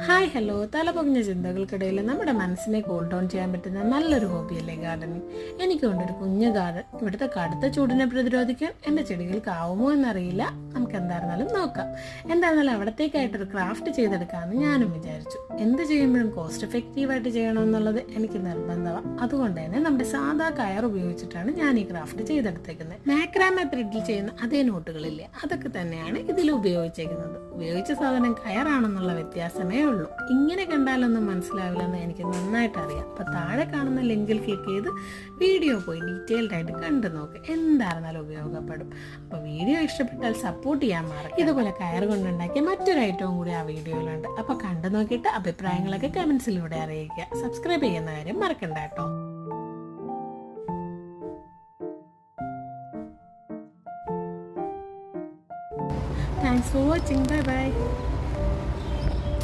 Hi hello, തലപൊങ്ങിയ ചിന്തകൾക്കിടയിൽ നമ്മുടെ മനസ്സിനെ cool down ചെയ്യാൻ പറ്റുന്ന നല്ലൊരു ഹോബിയല്ലേ ഗാർഡനിങ്. എനിക്കുണ്ടൊരു കുഞ്ഞു ഗാർഡൻ. ഇവിടുത്തെ കടുത്ത ചൂടിനെ പ്രതിരോധിക്കാൻ എൻ്റെ ചെടികൾക്കാവുമോ എന്നറിയില്ല. നമുക്ക് എന്തായിരുന്നാലും നോക്കാം. എന്തായിരുന്നാലും അവിടത്തേക്കായിട്ടൊരു ക്രാഫ്റ്റ് ചെയ്തെടുക്കാമെന്ന് ഞാനും വിചാരിച്ചു. എന്ത് ചെയ്യുമ്പോഴും കോസ്റ്റ് എഫക്റ്റീവായിട്ട് ചെയ്യണമെന്നുള്ളത് എനിക്ക് നിർബന്ധമാണ്. അതുകൊണ്ട് തന്നെ നമ്മുടെ സാധാ കയർ ഉപയോഗിച്ചിട്ടാണ് ഞാൻ ഈ ക്രാഫ്റ്റ് ചെയ്തെടുത്തേക്കുന്നത്. മാക്രാമ ത്രെഡിൽ ചെയ്യുന്ന അതേ നോട്ടുകളില്ലേ, അതൊക്കെ തന്നെയാണ് ഇതിൽ ഉപയോഗിച്ചേക്കുന്നത്. ഉപയോഗിച്ച സാധനം കയറാണെന്നുള്ള വ്യത്യാസമേ ഉള്ളൂ. ഇങ്ങനെ കണ്ടാലൊന്നും മനസ്സിലാവില്ലെന്ന് എനിക്ക് നന്നായിട്ട് അറിയാം. അപ്പൊ താഴെ കാണുന്ന ലിങ്കിൽ ക്ലിക്ക് ചെയ്ത് വീഡിയോ പോയി ഡീറ്റെയിൽഡ് ആയിട്ട് കണ്ടു നോക്ക്. എന്തായിരുന്നാലും ഉപയോഗപ്പെടും. അപ്പൊ വീഡിയോ ഇഷ്ടപ്പെട്ടാൽ സപ്പോർട്ട് ചെയ്യാൻ മറക്കും. ഇതുപോലെ കയർ കൊണ്ടുണ്ടാക്കിയ മറ്റൊരു ഐറ്റവും കൂടി ആ വീഡിയോയിലുണ്ട്. അപ്പൊ കണ്ടു നോക്കിയിട്ട് അഭിപ്രായങ്ങളൊക്കെ കമന്റ്സിലൂടെ അറിയിക്കുക. സബ്സ്ക്രൈബ് ചെയ്യുന്ന കാര്യം മറക്കണ്ട കേട്ടോ. Thanks for watching. Bye bye.